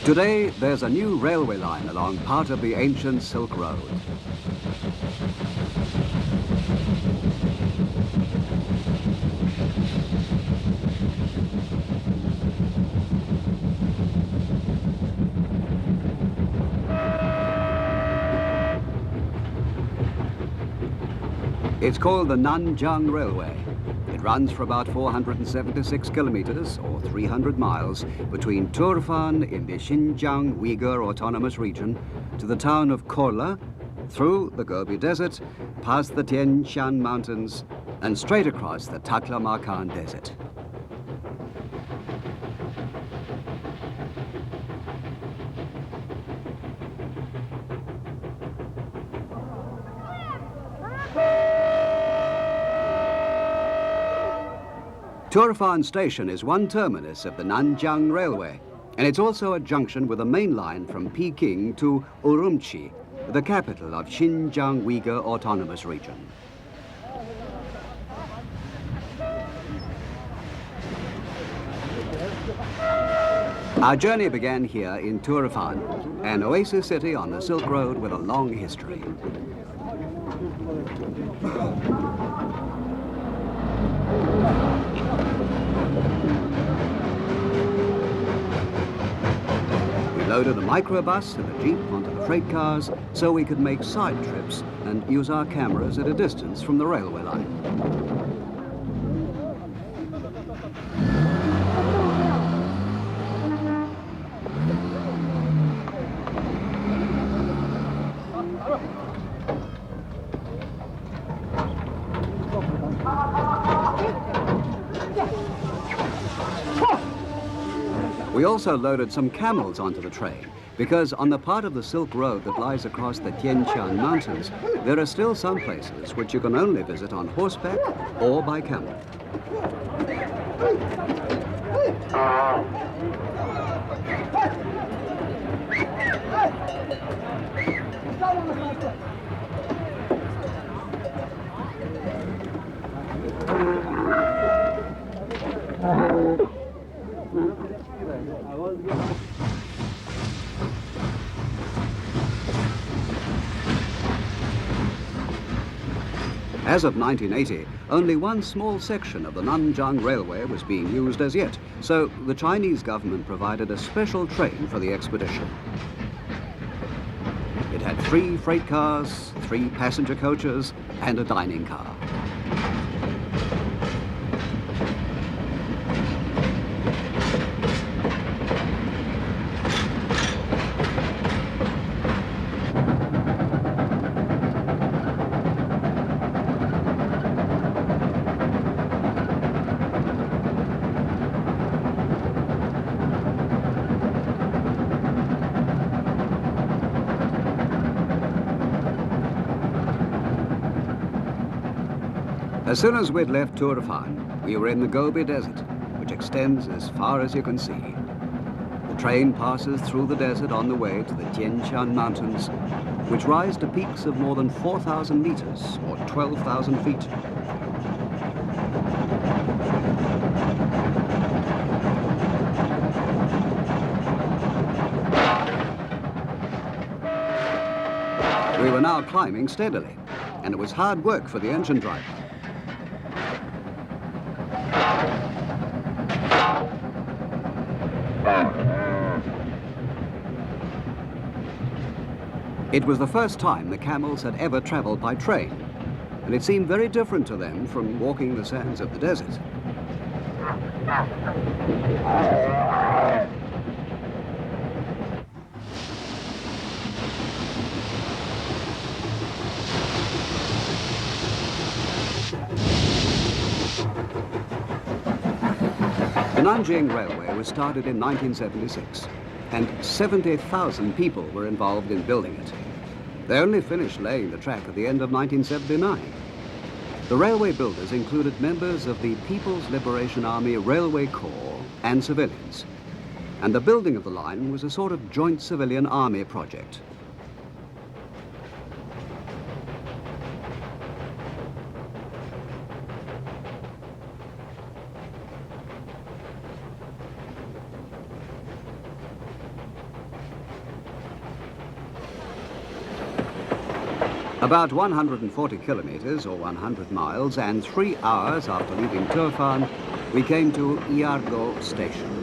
Today, there's a new railway line along part of the ancient Silk Road. It's called the Nanjing Railway. It runs for about 476 kilometers, or 300 miles, between Turfan in the Xinjiang Uyghur Autonomous Region to the town of Korla, through the Gobi Desert, past the Shan Mountains, and straight across the Taklamakan Desert. Turfan Station is one terminus of the Nanjing Railway, and it's also a junction with a main line from Peking to Urumqi, the capital of Xinjiang Uyghur Autonomous Region. Our journey began here in Turfan, an oasis city on the Silk Road with a long history. We loaded a microbus and a jeep onto the freight cars so we could make side trips and use our cameras at a distance from the railway line. We also loaded some camels onto the train, because on the part of the Silk Road that lies across the Tian Mountains, there are still some places which you can only visit on horseback or by camel. As of 1980, only one small section of the Nanjing Railway was being used as yet, so the Chinese government provided a special train for the expedition. It had 3 freight cars, 3 passenger coaches, and a dining car. As soon as we'd left Turfan, we were in the Gobi Desert, which extends as far as you can see. The train passes through the desert on the way to the Tian Shan Mountains, which rise to peaks of more than 4,000 meters, or 12,000 feet. We were now climbing steadily, and it was hard work for the engine driver. It was the first time the camels had ever traveled by train, and it seemed very different to them from walking the sands of the desert. The Nanjing Railway was started in 1976, and 70,000 people were involved in building it. They only finished laying the track at the end of 1979. The railway builders included members of the People's Liberation Army Railway Corps and civilians, and the building of the line was a sort of joint civilian army project. About 140 kilometers or 100 miles and 3 hours after leaving Turfan, we came to Iargo station.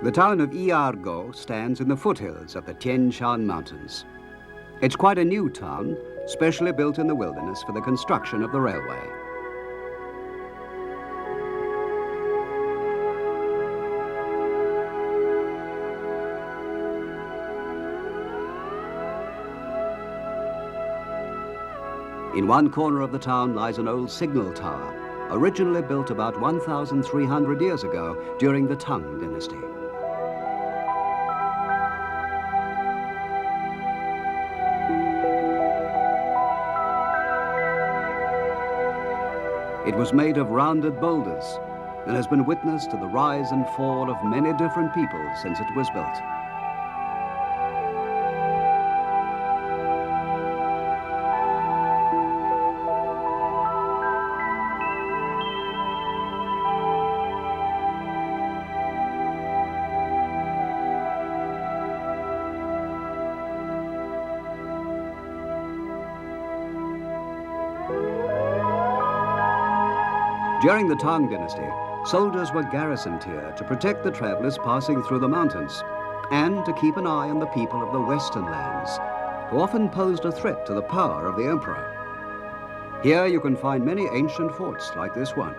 The town of Iargo stands in the foothills of the Tian Mountains. It's quite a new town, specially built in the wilderness for the construction of the railway. In one corner of the town lies an old signal tower, originally built about 1,300 years ago during the Tang dynasty. It was made of rounded boulders and has been witness to the rise and fall of many different people since it was built. During the Tang dynasty, soldiers were garrisoned here to protect the travelers passing through the mountains and to keep an eye on the people of the western lands, who often posed a threat to the power of the emperor. Here you can find many ancient forts like this one.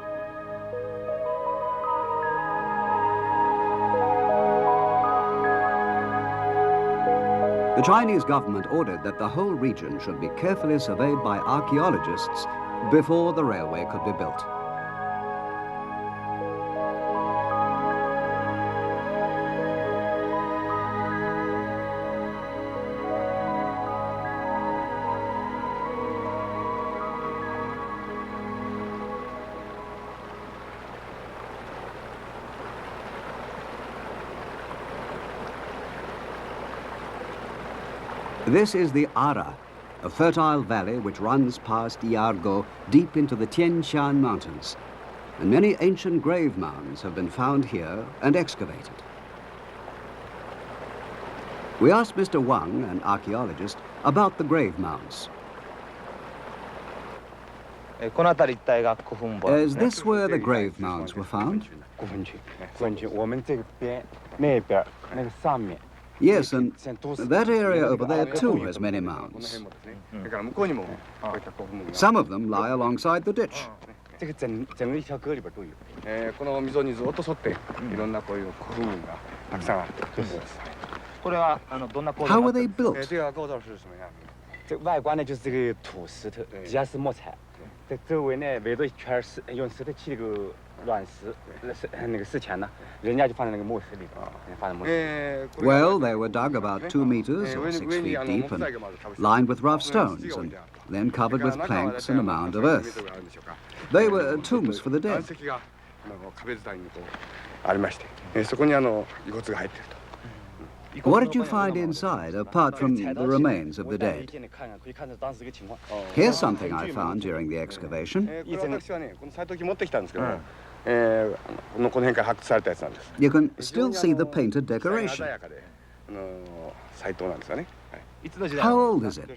The Chinese government ordered that the whole region should be carefully surveyed by archaeologists before the railway could be built. This is the Ara, a fertile valley which runs past Iargo deep into the Tian Shan Mountains, and many ancient grave mounds have been found here and excavated. We asked Mr. Wang, an archaeologist, about the grave mounds. Is this where the grave mounds were found? Yes, and that area over there too has many mounds. Some of them lie alongside the ditch. How were they built? Well, they were dug about 2 meters or 6 feet deep and lined with rough stones and then covered with planks and a mound of earth. They were tombs for the dead. What did you find inside, apart from the remains of the dead? Here's something I found during the excavation. You can still see the painted decoration. How old is it?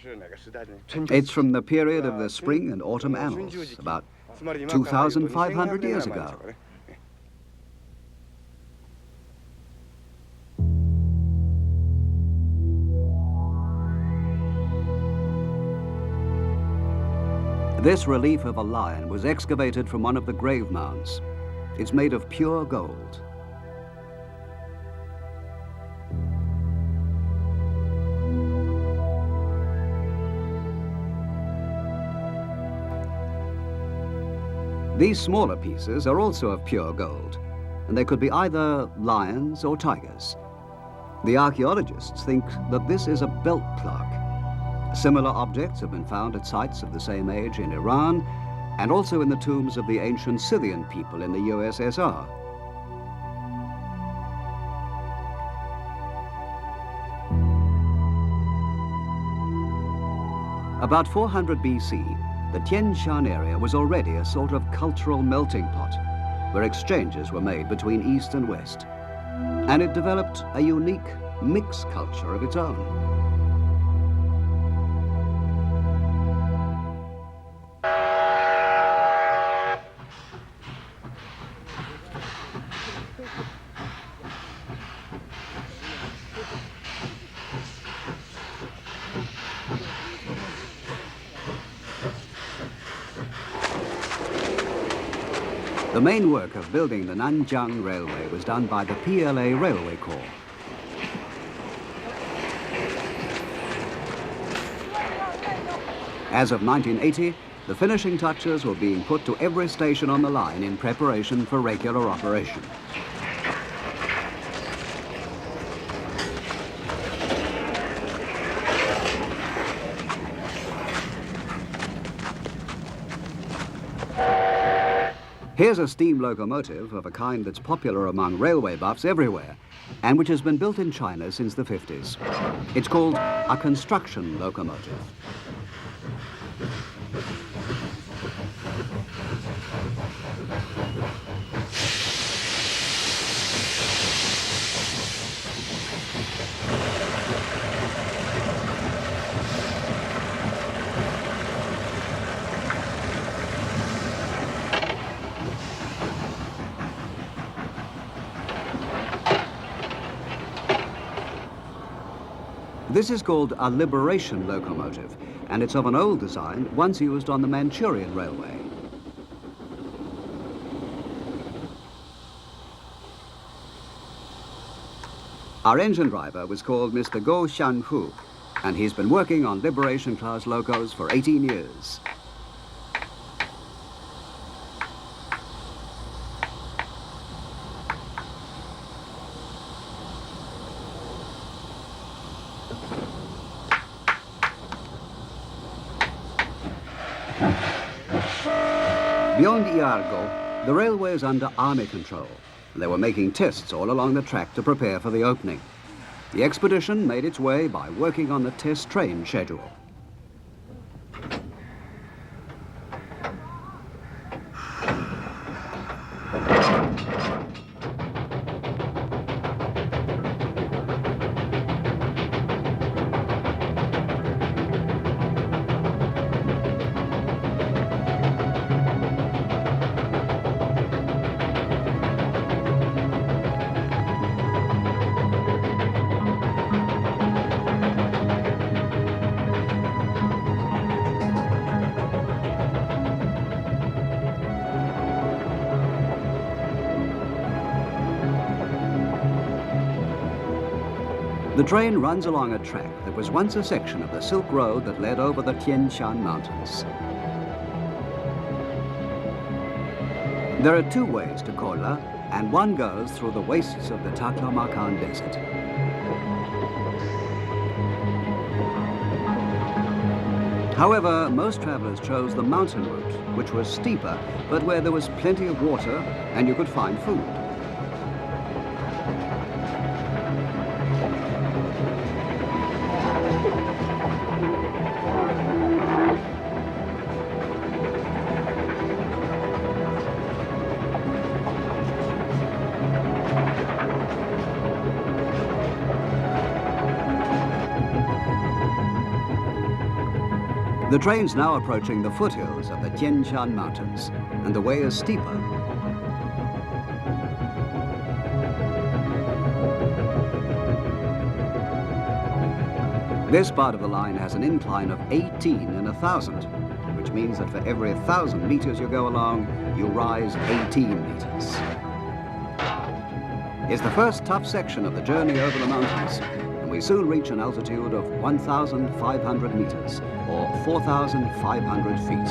It's from the period of the spring and autumn annals, about 2,500 years ago. This relief of a lion was excavated from one of the grave mounds. It's made of pure gold. These smaller pieces are also of pure gold, and they could be either lions or tigers. The archaeologists think that this is a belt plug. Similar objects have been found at sites of the same age in Iran and also in the tombs of the ancient Scythian people in the USSR. About 400 BC, the Tian area was already a sort of cultural melting pot, where exchanges were made between East and West. And it developed a unique mixed culture of its own. The main work of building the Nanjing Railway was done by the PLA Railway Corps. As of 1980, the finishing touches were being put to every station on the line in preparation for regular operation. Here's a steam locomotive of a kind that's popular among railway buffs everywhere, and which has been built in China since the 50s. It's called a construction locomotive. This is called a liberation locomotive, and it's of an old design once used on the Manchurian Railway. Our engine driver was called Mr. Go Shan, and he's been working on liberation class locos for 18 years. Beyond Iargo, the railway is under army control. They were making tests all along the track to prepare for the opening. The expedition made its way by working on the test train schedule. The train runs along a track that was once a section of the Silk Road that led over the Tian Mountains. There are two ways to Kola, and one goes through the wastes of the Taklamakan Desert. However, most travelers chose the mountain route, which was steeper, but where there was plenty of water and you could find food. The train's now approaching the foothills of the Tian Mountains, and the way is steeper. This part of the line has an incline of 18 in 1,000, which means that for every 1,000 meters you go along, you rise 18 meters. It's the first tough section of the journey over the mountains, and we soon reach an altitude of 1,500 meters, or 4,500 feet.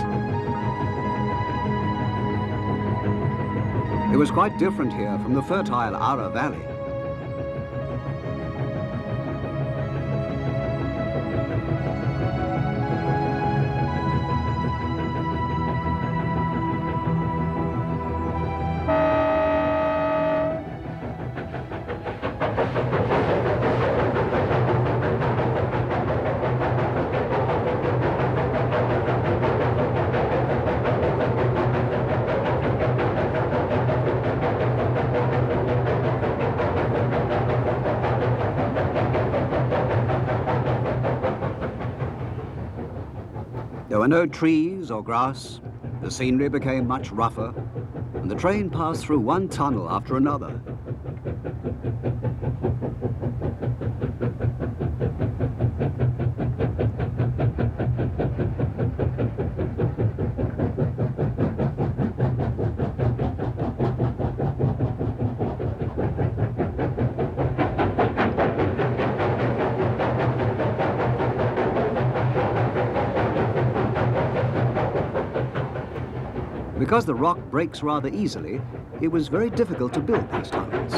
It was quite different here from the fertile Ara Valley. were no trees or grass, the scenery became much rougher, and the train passed through one tunnel after another. Because the rock breaks rather easily, it was very difficult to build these tunnels.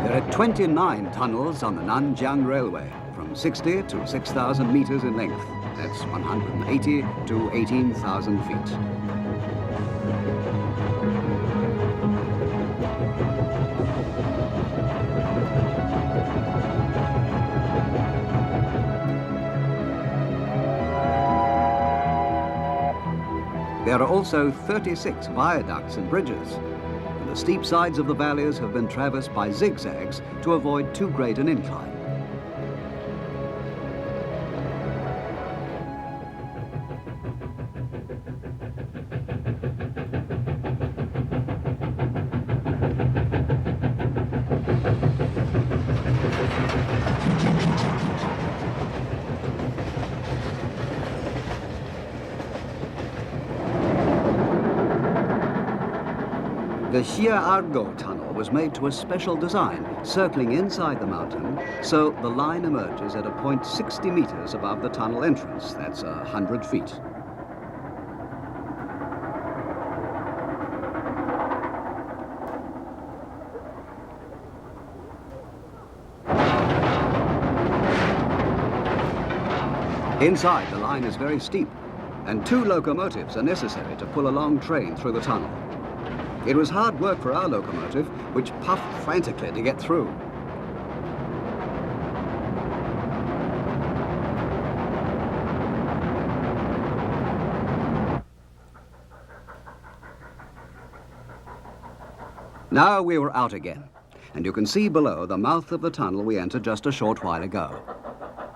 There are 29 tunnels on the Nanjiang Railway, from 60 to 6,000 meters in length. That's 180 to 18,000 feet. There are also 36 viaducts and bridges. The steep sides of the valleys have been traversed by zigzags to avoid too great an incline. The Xiaargo tunnel was made to a special design, circling inside the mountain, so the line emerges at a point 60 meters above the tunnel entrance. That's 100 feet. Inside, the line is very steep, and 2 locomotives are necessary to pull a long train through the tunnel. It was hard work for our locomotive, which puffed frantically to get through. Now we were out again, and you can see below the mouth of the tunnel we entered just a short while ago.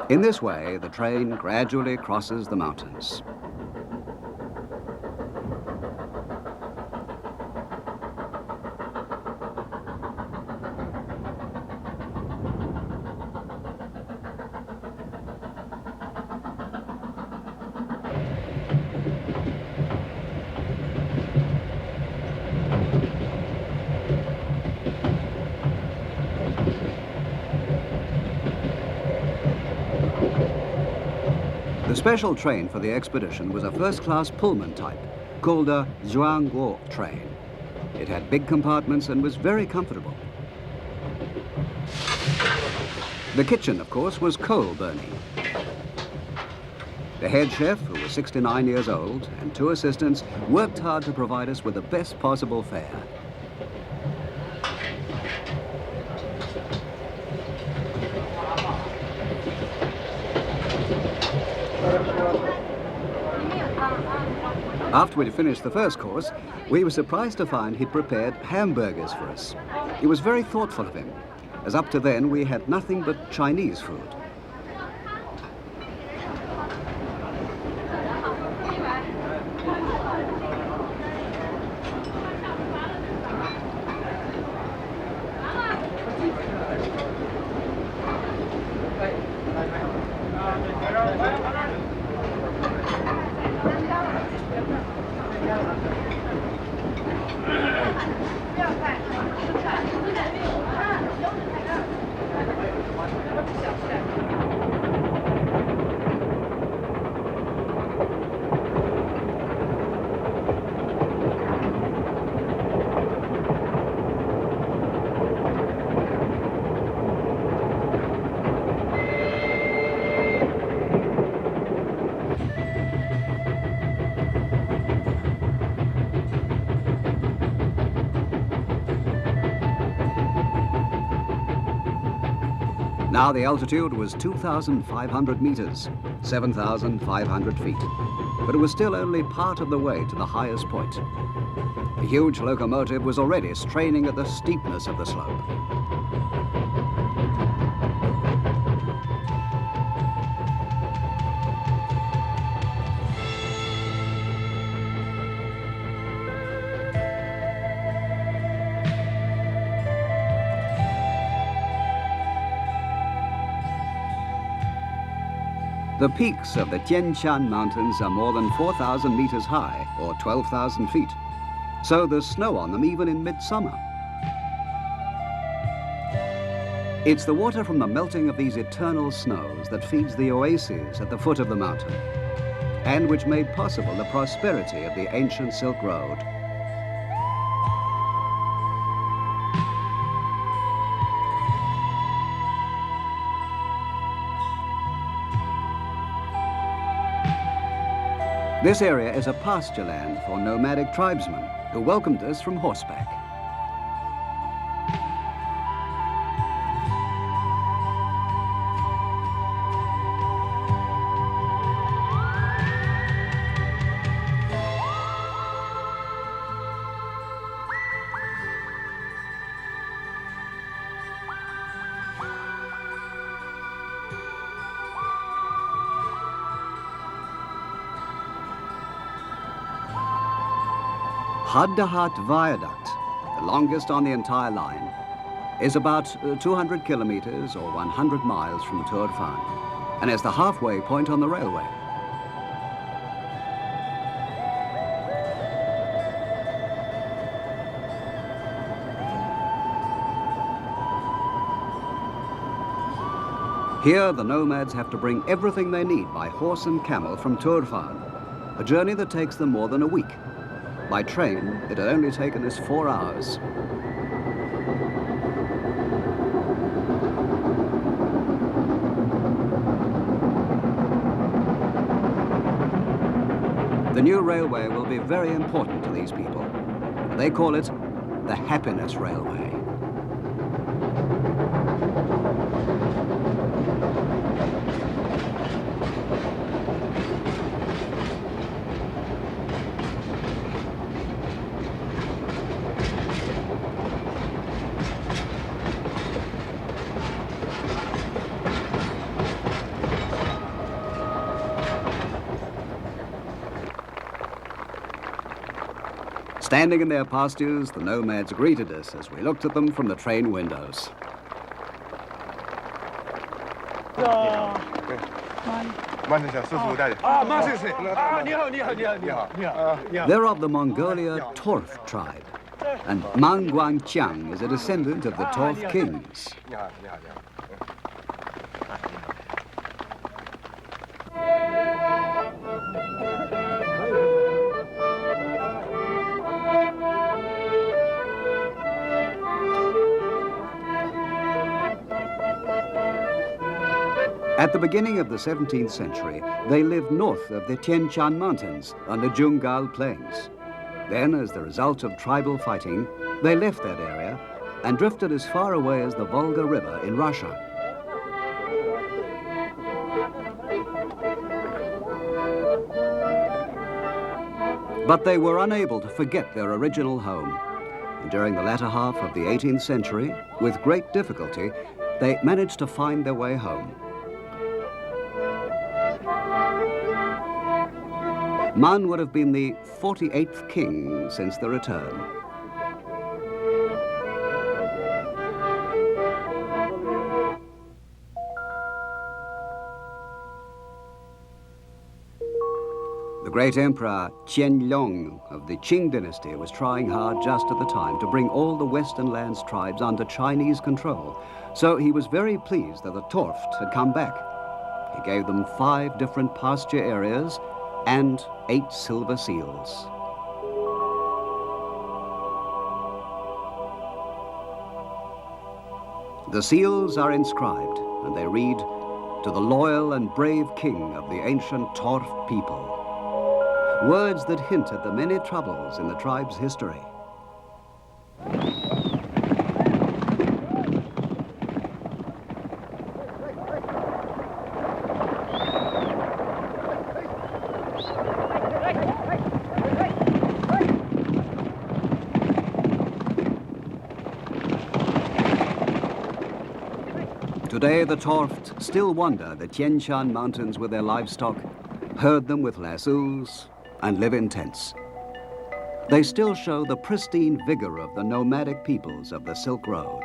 In this way, the train gradually crosses the mountains. The special train for the expedition was a first-class Pullman type, called a Zhuangguo train. It had big compartments and was very comfortable. The kitchen, of course, was coal burning. The head chef, who was 69 years old, and 2 assistants, worked hard to provide us with the best possible fare. After we'd finished the first course, we were surprised to find he'd prepared hamburgers for us. It was very thoughtful of him, as up to then we had nothing but Chinese food. Now the altitude was 2,500 meters, 7,500 feet. But it was still only part of the way to the highest point. The huge locomotive was already straining at the steepness of the slope. The peaks of the Shan mountains are more than 4,000 meters high, or 12,000 feet. So there's snow on them even in midsummer. It's the water from the melting of these eternal snows that feeds the oases at the foot of the mountain, and which made possible the prosperity of the ancient Silk Road. This area is a pasture land for nomadic tribesmen who welcomed us from horseback. Haddahat Viaduct, the longest on the entire line, is about 200 kilometers or 100 miles from Turfan, and is the halfway point on the railway. Here, the nomads have to bring everything they need by horse and camel from Turfan, a journey that takes them more than a week. By train, it had only taken us 4 hours. The new railway will be very important to these people. They call it the Happiness Railway. Standing in their pastures, the nomads greeted us as we looked at them from the train windows. They're of the Mongolia Torf tribe, and Mang Guangqiang is a descendant of the Torf kings. At the beginning of the 17th century, they lived north of the Tian mountains on the Jungal plains. Then, as the result of tribal fighting, they left that area and drifted as far away as the Volga River in Russia. But they were unable to forget their original home. And during the latter half of the 18th century, with great difficulty, they managed to find their way home. Man would have been the 48th king since the return. The great emperor Qianlong of the Qing dynasty was trying hard just at the time to bring all the Western lands tribes under Chinese control. So he was very pleased that the Torft had come back. He gave them 5 different pasture areas and 8 silver seals. The seals are inscribed, and they read, "To the loyal and brave king of the ancient Torf people." Words that hint at the many troubles in the tribe's history. Today, the Torft still wander the Shan mountains with their livestock, herd them with lassos, and live in tents. They still show the pristine vigor of the nomadic peoples of the Silk Road.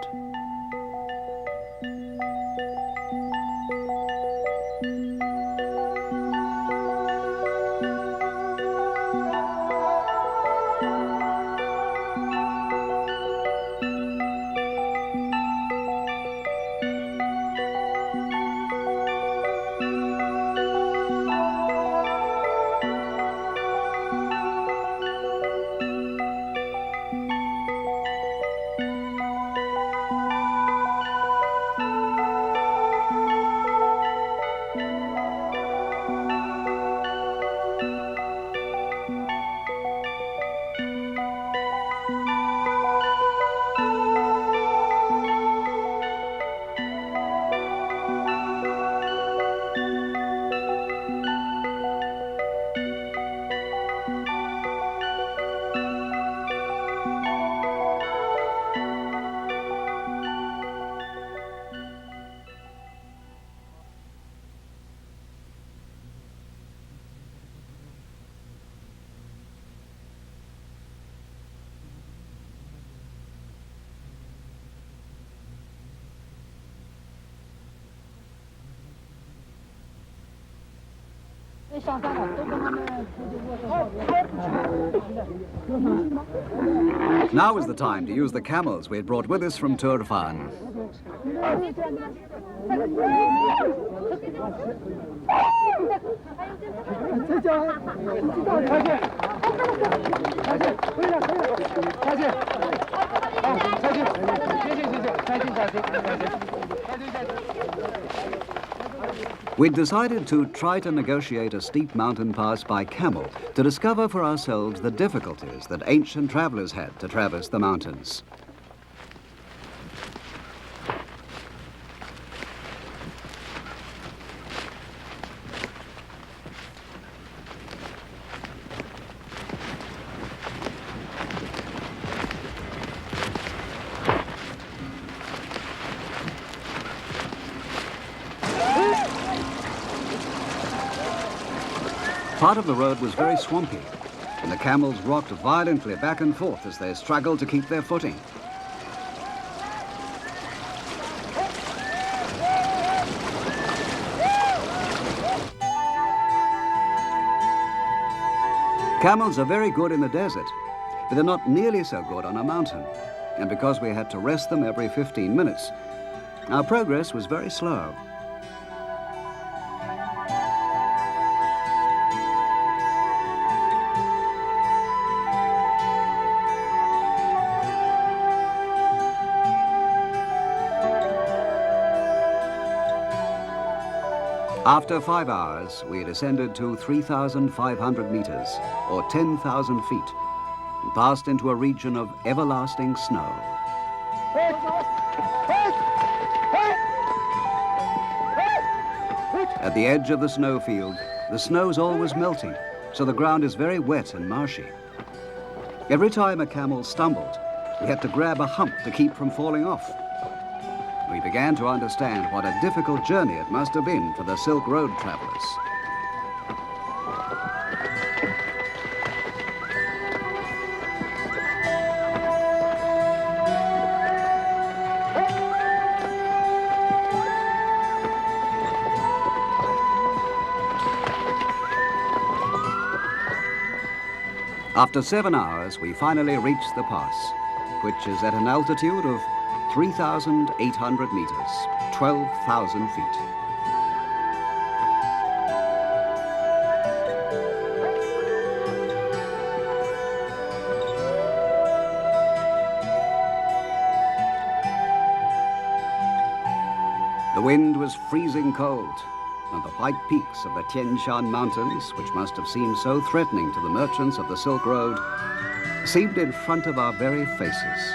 Now is the time to use the camels we had brought with us from Turfan. We'd decided to try to negotiate a steep mountain pass by camel to discover for ourselves the difficulties that ancient travelers had to traverse the mountains. Part of the road was very swampy, and the camels rocked violently back and forth as they struggled to keep their footing. Camels are very good in the desert, but they're not nearly so good on a mountain. And because we had to rest them every 15 minutes, our progress was very slow. After 5 hours, we had ascended to 3,500 meters, or 10,000 feet, and passed into a region of everlasting snow. At the edge of the snowfield, the snow's always melting, so the ground is very wet and marshy. Every time a camel stumbled, we had to grab a hump to keep from falling off. We began to understand what a difficult journey it must have been for the Silk Road travelers. After 7 hours, we finally reached the pass, which is at an altitude of 3,800 meters, 12,000 feet. The wind was freezing cold, and the white peaks of the Tian Shan mountains, which must have seemed so threatening to the merchants of the Silk Road, seemed in front of our very faces.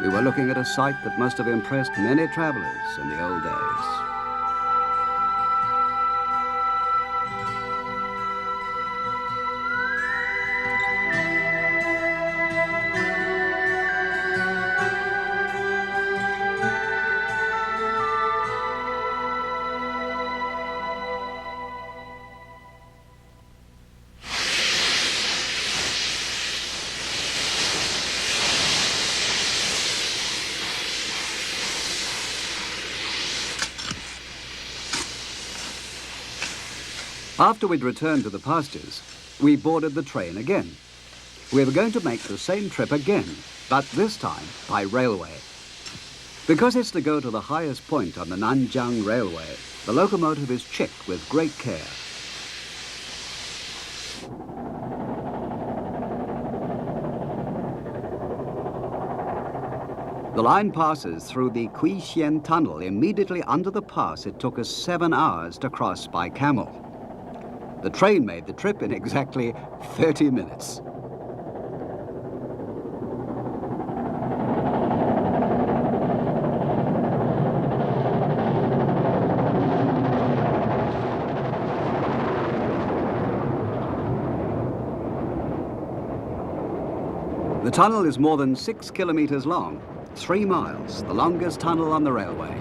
We were looking at a sight that must have impressed many travelers in the old days. After we'd returned to the pastures, we boarded the train again. We were going to make the same trip again, but this time by railway. Because it's to go to the highest point on the Nanjiang Railway, the locomotive is checked with great care. The line passes through the Shan tunnel. Immediately under the pass, it took us 7 hours to cross by camel. The train made the trip in exactly 30 minutes. The tunnel is more than 6 kilometers long, 3 miles, the longest tunnel on the railway.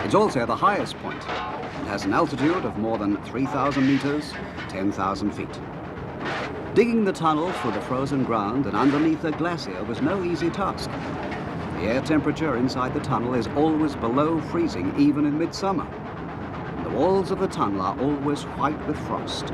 It's also the highest point. It has an altitude of more than 3,000 meters, 10,000 feet. Digging the tunnel through the frozen ground and underneath a glacier was no easy task. The air temperature inside the tunnel is always below freezing, even in midsummer. The walls of the tunnel are always white with frost.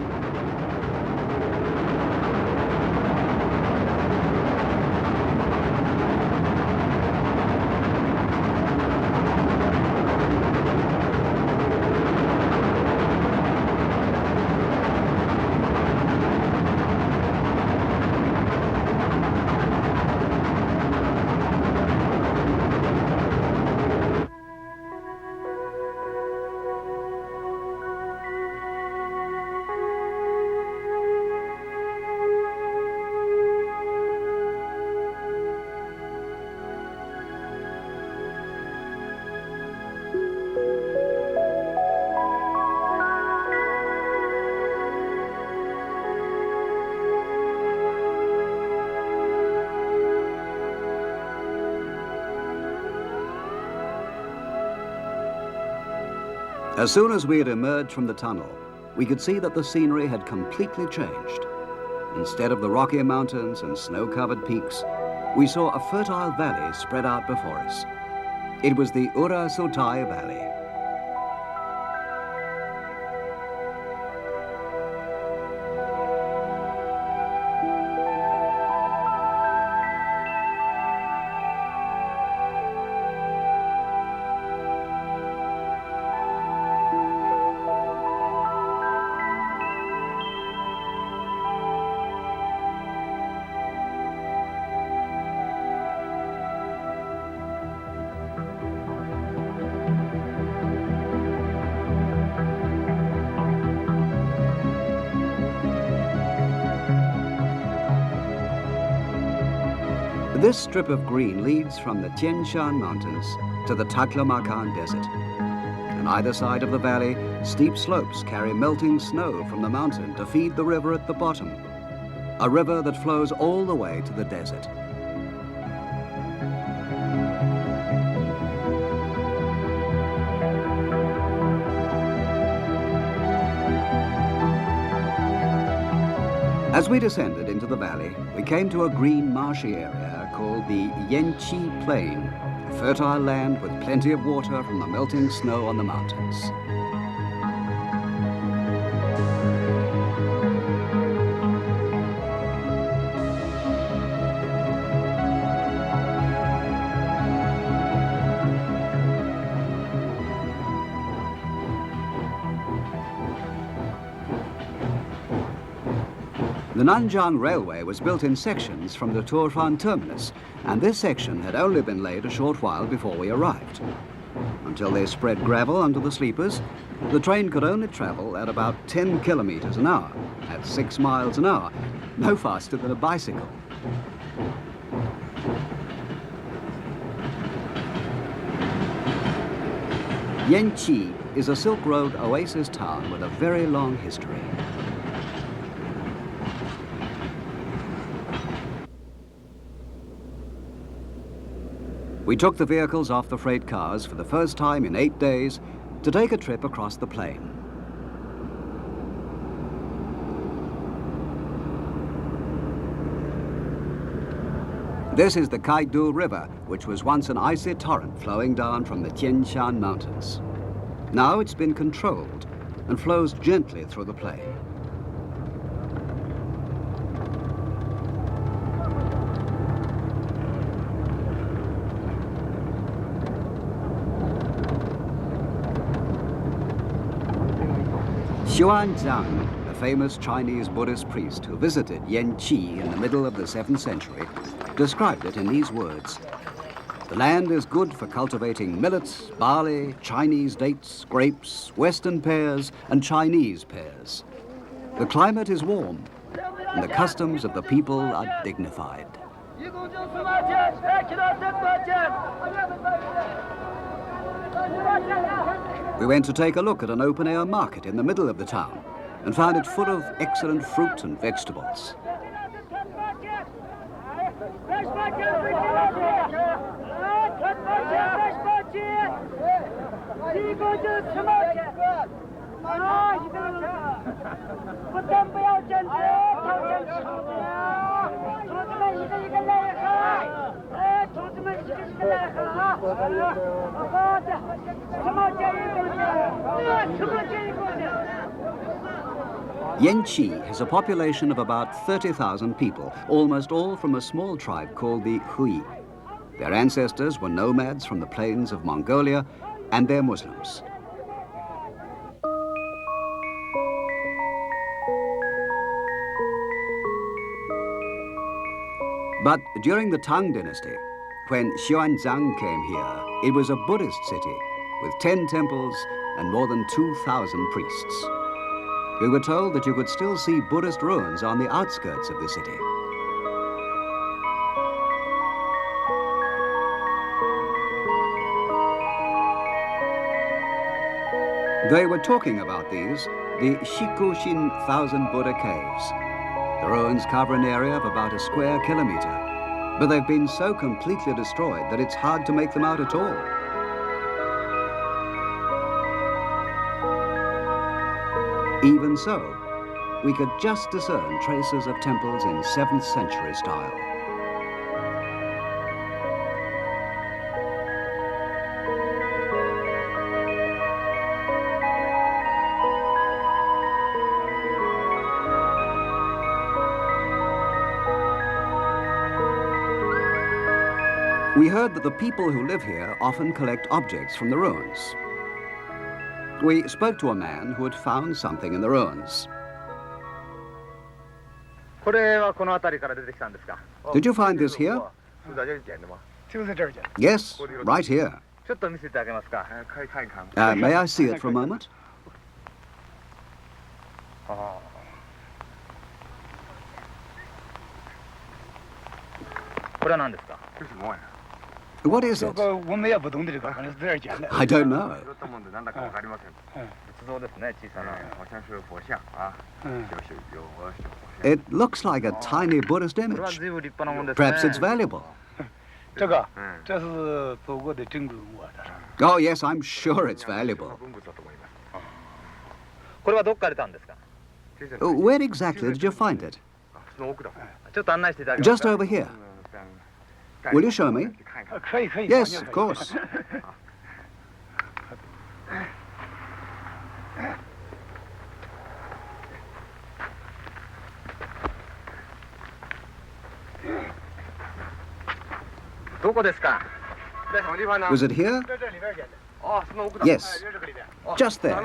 As soon as we had emerged from the tunnel, we could see that the scenery had completely changed. Instead of the rocky mountains and snow-covered peaks, we saw a fertile valley spread out before us. It was the Ura Sutai Valley. This strip of green leads from the Shan Mountains to the Taklamakan Desert. On either side of the valley, steep slopes carry melting snow from the mountain to feed the river at the bottom, a river that flows all the way to the desert. As we descended into the valley, we came to a green marshy area called the Yanqi Plain, a fertile land with plenty of water from the melting snow on the mountains. The Nanjiang Railway was built in sections from the Turfan terminus, and this section had only been laid a short while before we arrived. Until they spread gravel under the sleepers, the train could only travel at about 10 kilometers an hour, at 6 miles an hour, no faster than a bicycle. Yanqi is a Silk Road oasis town with a very long history. We took the vehicles off the freight cars for the first time in 8 days to take a trip across the plain. This is the Kaidu River, which was once an icy torrent flowing down from the Shan mountains. Now it's been controlled and flows gently through the plain. Xuanzang, a famous Chinese Buddhist priest who visited Yanqi in the middle of the 7th century, described it in these words. The land is good for cultivating millets, barley, Chinese dates, grapes, Western pears, and Chinese pears. The climate is warm, and the customs of the people are dignified. We went to take a look at an open-air market in the middle of the town and found it full of excellent fruit and vegetables. Yanqi has a population of about 30,000 people, almost all from a small tribe called the Hui. Their ancestors were nomads from the plains of Mongolia, and they're Muslims. But during the Tang dynasty, when Xuanzang came here, it was a Buddhist city with 10 temples and more than 2,000 priests. We were told that you could still see Buddhist ruins on the outskirts of the city. They were talking about these, the Shikushin 1,000 Buddha caves. The ruins cover an area of about a square kilometer, but they've been so completely destroyed that it's hard to make them out at all. Even so, we could just discern traces of temples in 7th century style. We heard that the people who live here often collect objects from the ruins. We spoke to a man who had found something in the ruins. Did you find this here? Yes, right here. May I see it for a moment? What is it? I don't know. It looks like a tiny Buddhist image. Perhaps it's valuable. Oh, yes, I'm sure it's valuable. Where exactly did you find it? Just over here. Will you show me? Yes, of course. Was it here? Yes, just there.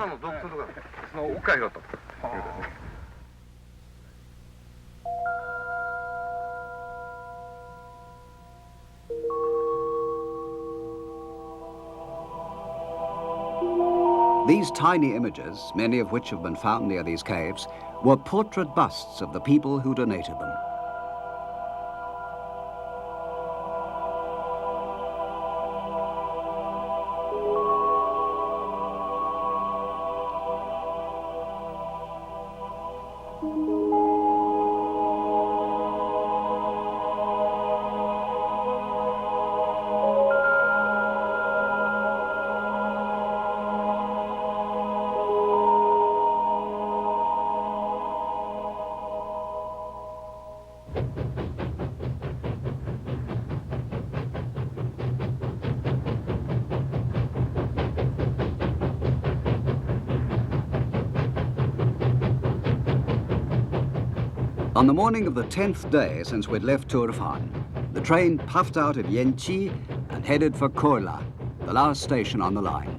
These tiny images, many of which have been found near these caves, were portrait busts of the people who donated them. On the morning of the 10th day since we'd left Turfan, the train puffed out at Yanqi and headed for Korla, the last station on the line.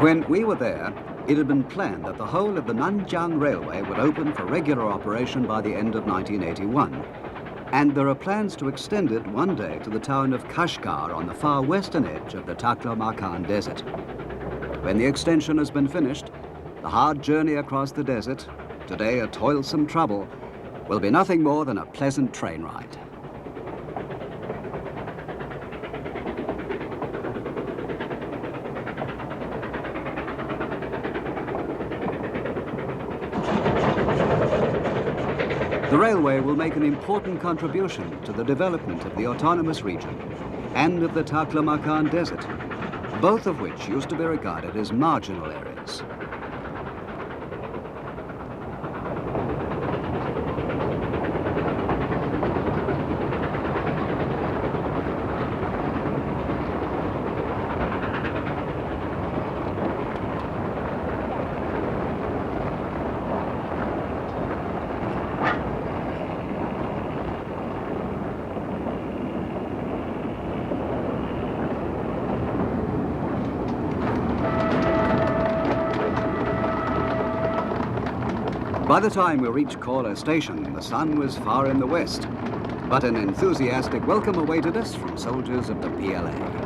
When we were there, it had been planned that the whole of the Nanjiang Railway would open for regular operation by the end of 1981. And there are plans to extend it one day to the town of Kashgar on the far western edge of the Taklamakan Desert. When the extension has been finished, the hard journey across the desert, today a toilsome trouble, will be nothing more than a pleasant train ride. The railway will make an important contribution to the development of the autonomous region and of the Taklamakan Desert, both of which used to be regarded as marginal areas. By the time we reached Korla station, the sun was far in the west, but an enthusiastic welcome awaited us from soldiers of the PLA.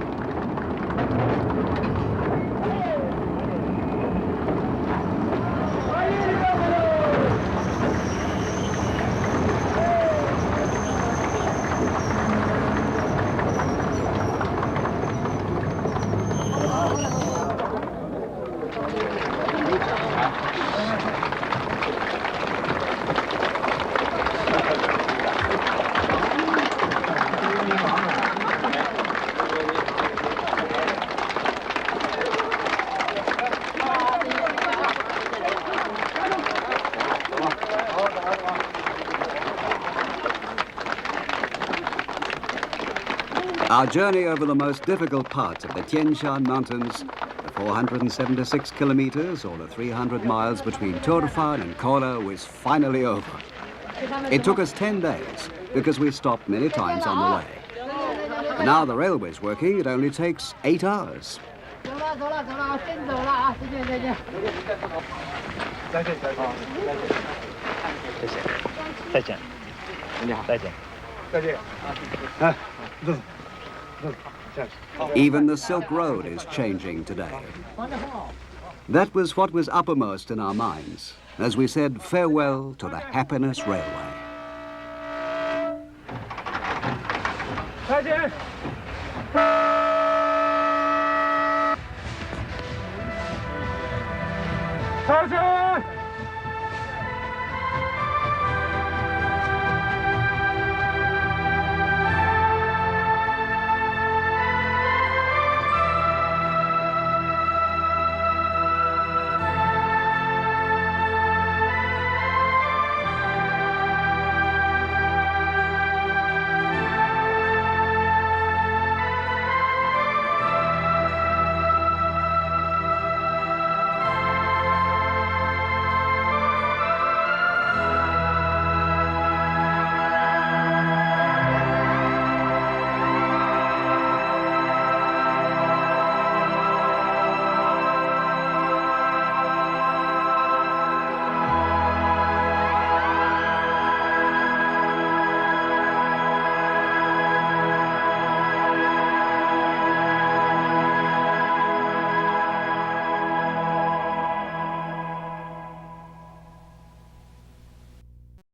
Our journey over the most difficult parts of the Shan Mountains, the 476 kilometers or the 300 miles between Turfan and Korla, was finally over. It took us 10 days because we stopped many times on the way. And now the railway's working, it only takes 8 hours. Even the Silk Road is changing today. That was what was uppermost in our minds as we said farewell to the Happiness Railway. Tian!